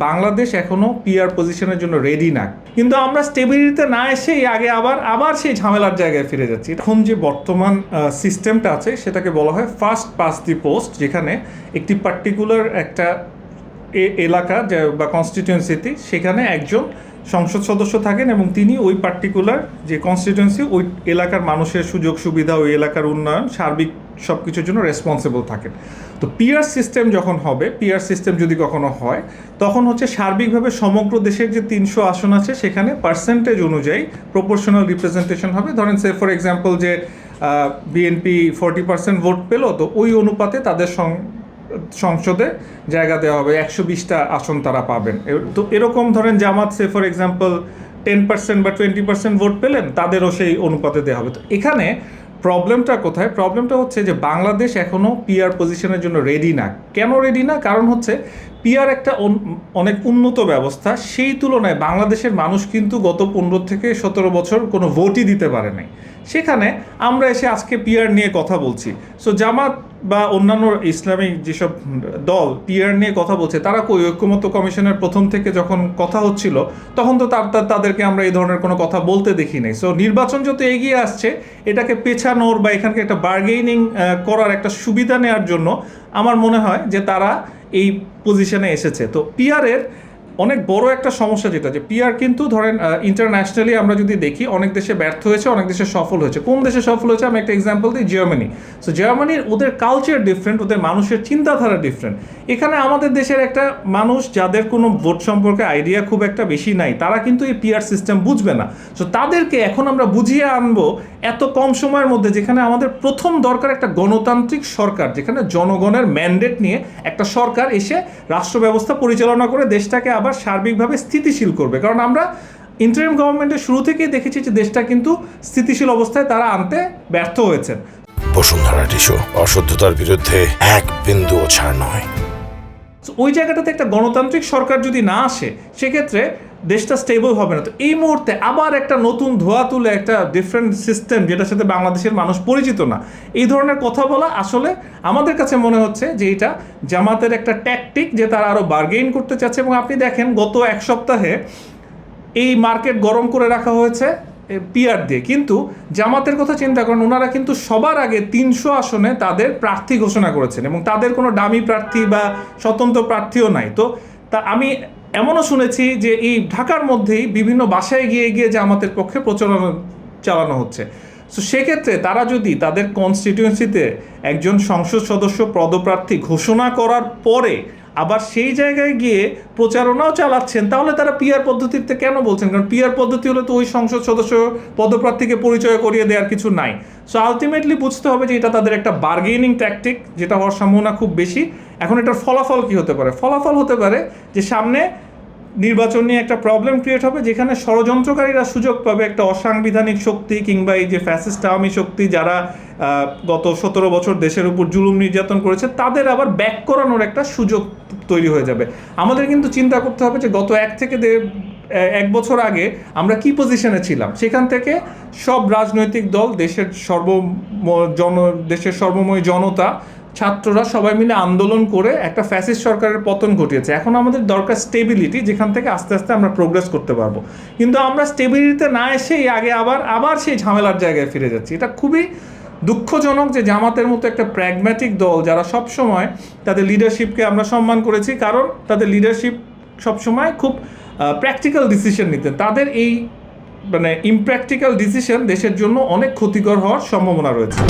বাংলাদেশ এখনো পিআর পজিশনের জন্য রেডি না, কিন্তু আমরা স্টেবিলিটিতে না এসেই আগে আবার সেই ঝামেলার জায়গায় ফিরে যাচ্ছি। এখন যে বর্তমান সিস্টেমটা আছে সেটাকে বলা হয় ফার্স্ট পাস দি পোস্ট, যেখানে একটি পার্টিকুলার একটা এলাকা বা কনস্টিটিউয়েন্সিতে সেখানে একজন সংসদ সদস্য থাকেন এবং তিনি ওই পার্টিকুলার যে কনস্টিটিউয়েন্সি ওই এলাকার মানুষের সুযোগ সুবিধা, ওই এলাকার উন্নয়ন, সার্বিক সব কিছুর জন্য রেসপন্সিবল থাকেন। তো পিআর সিস্টেম যখন হবে, পিআর সিস্টেম যদি কখনো হয়, তখন হচ্ছে সার্বিকভাবে সমগ্র দেশের যে 300 আসন আছে সেখানে পার্সেন্টেজ অনুযায়ী প্রপোর্শনাল রিপ্রেজেন্টেশন হবে। ধরেন সে ফর এক্সাম্পল যে বিএনপি 40% ভোট পেল, তো ওই অনুপাতে তাদের সংসদে জায়গা দেওয়া হবে, 120টা আসন তারা পাবেন। তো এরকম ধরেন জামাত সে ফর এক্সাম্পল 10% বা 20% ভোট পেলেন, তাদেরও সেই অনুপাতে দেওয়া হবে। তো এখানে প্রবলেমটা কোথায়? প্রবলেমটা হচ্ছে যে বাংলাদেশ এখনও পিআর পজিশনের জন্য রেডি না। কেন রেডি না? কারণ হচ্ছে পিআর একটা অনেক উন্নত ব্যবস্থা, সেই তুলনায় বাংলাদেশের মানুষ কিন্তু গত 15 থেকে 17 বছর কোনো ভোটই দিতে পারে নাই। সেখানে আমরা এসে আজকে পিআর নিয়ে কথা বলছি। সো জামাত বা অন্যান্য ইসলামিক যেসব দল পিআর নিয়ে কথা বলছে, তারা কই ঐক্যমত্য কমিশনের প্রথম থেকে যখন কথা হচ্ছিল তখন তো তাদেরকে আমরা এই ধরনের কোনো কথা বলতে দেখি নাই। সো নির্বাচন যত এগিয়ে আসছে, এটাকে পেছানোর বা এখানকে একটা বার্গেনিং করার একটা সুবিধা নেওয়ার জন্য আমার মনে হয় যে তারা এই পজিশনে এসেছে। তো পিআরের অনেক বড় একটা সমস্যা যেটা, যে পিআর কিন্তু ধরেন ইন্টারন্যাশনালি আমরা যদি দেখি অনেক দেশে ব্যর্থ হয়েছে, অনেক দেশে সফল হয়েছে। কোন দেশে সফল হয়েছে আমি একটা এক্সাম্পল দিই, জার্মানি। সো জার্মানির ওদের কালচার ডিফারেন্ট, ওদের মানুষের চিন্তাধারা ডিফারেন্ট। এখানে আমাদের দেশের একটা মানুষ যাদের কোনো ভোট সম্পর্কে আইডিয়া খুব একটা বেশি নাই, তারা কিন্তু এই পিআর সিস্টেম বুঝবে না। সো তাদেরকে এখন আমরা বুঝিয়ে আনবো এত কম সময়ের মধ্যে, যেখানে আমাদের প্রথম দরকার একটা গণতান্ত্রিক সরকার, যেখানে জনগণের ম্যান্ডেট নিয়ে একটা সরকার এসে রাষ্ট্র ব্যবস্থা পরিচালনা করে দেশটাকে আবার সার্বিকভাবে স্থিতিশীল করবে। কারণ আমরা ইন্টারিম গভর্নমেন্টের শুরু থেকেই দেখেছি যে দেশটা কিন্তু স্থিতিশীল অবস্থায় তারা আনতে ব্যর্থ হয়েছেন। বসুন্ধরা টিস্যু, অশুদ্ধতার বিরুদ্ধে এক বিন্দুও ছাড় নয়। ওই জায়গাটাতে একটা গণতান্ত্রিক সরকার যদি না আসে, সেক্ষেত্রে দেশটা স্টেবল হবে না। তো এই মুহূর্তে আবার একটা নতুন ধোয়া তুলে একটা ডিফারেন্ট সিস্টেম, যেটার সাথে বাংলাদেশের মানুষ পরিচিত না, এই ধরনের কথা বলা আসলে আমাদের কাছে মনে হচ্ছে যে এটা জামাতের একটা ট্যাকটিক, যে তারা আরও বার্গেইন করতে চাচ্ছে। এবং আপনি দেখেন গত এক সপ্তাহে এই মার্কেট গরম করে রাখা হয়েছে পিআর দিয়ে, কিন্তু জামাতের কথা চিন্তা করেন, ওনারা কিন্তু সবার আগে 300 আসনে তাদের প্রার্থী ঘোষণা করেছেন এবং তাদের কোনো ডামি প্রার্থী বা স্বতন্ত্র প্রার্থীও নাই। তো তা আমি এমনও শুনেছি যে এই ঢাকার মধ্যেই বিভিন্ন বাসায় গিয়ে জামাতের পক্ষে প্রচারণা চালানো হচ্ছে। সো সেক্ষেত্রে তারা যদি তাদের কনস্টিটিউয়েন্সিতে একজন সংসদ সদস্য পদপ্রার্থী ঘোষণা করার পরে আবার সেই জায়গায় গিয়ে প্রচারণাও চালাচ্ছেন, তাহলে তারা পিআর পদ্ধতিতে কেন বলছেন? কারণ পিআর পদ্ধতি হলে তো ওই সংসদ সদস্য পদপ্রার্থীকে পরিচয় করিয়ে দেওয়ার কিছু নাই। সো আলটিমেটলি বুঝতে হবে যে এটা তাদের একটা বার্গেনিং ট্যাকটিক, যেটা হওয়ার সম্ভাবনা খুব বেশি। এখন এটার ফলাফল কি হতে পারে? ফলাফল হতে পারে যে সামনে নির্বাচন নিয়ে একটা প্রবলেম ক্রিয়েট হবে, যেখানে ষড়যন্ত্রকারীরা সুযোগ পাবে, একটা অসাংবিধানিক শক্তি কিংবা এই যে ফ্যাসিস্ট আওয়ামী শক্তি যারা গত 17 বছর দেশের উপর জুলুম নির্যাতন করেছে, তাদের আবার ব্যাক করানোর একটা সুযোগ তৈরি হয়ে যাবে। আমাদের কিন্তু চিন্তা করতে হবে যে গত 1 থেকে 1 বছর আগে আমরা কি পজিশনে ছিলাম। সেখান থেকে সব রাজনৈতিক দল, দেশের সর্বময় জনতা, ছাত্ররা সবাই মিলে আন্দোলন করে একটা ফ্যাসিস্ট সরকারের পতন ঘটিয়েছে। এখন আমাদের দরকার স্টেবিলিটি, যেখান থেকে আস্তে আস্তে আমরা প্রোগ্রেস করতে পারবো। কিন্তু আমরা স্টেবিলিটিতে না এসেই আগে আবার সেই ঝামেলার জায়গায় ফিরে যাচ্ছি। এটা খুবই দুঃখজনক যে জামাতের মতো একটা প্র্যাগম্যাটিক দল, যারা সবসময় তাদের লিডারশিপকে আমরা সম্মান করেছি, কারণ তাদের লিডারশিপ সবসময় খুব প্র্যাকটিক্যাল ডিসিশন নিতেন, তাদের এই ইমপ্র্যাকটিক্যাল ডিসিশন দেশের জন্য অনেক ক্ষতিকর হওয়ার সম্ভাবনা রয়েছে।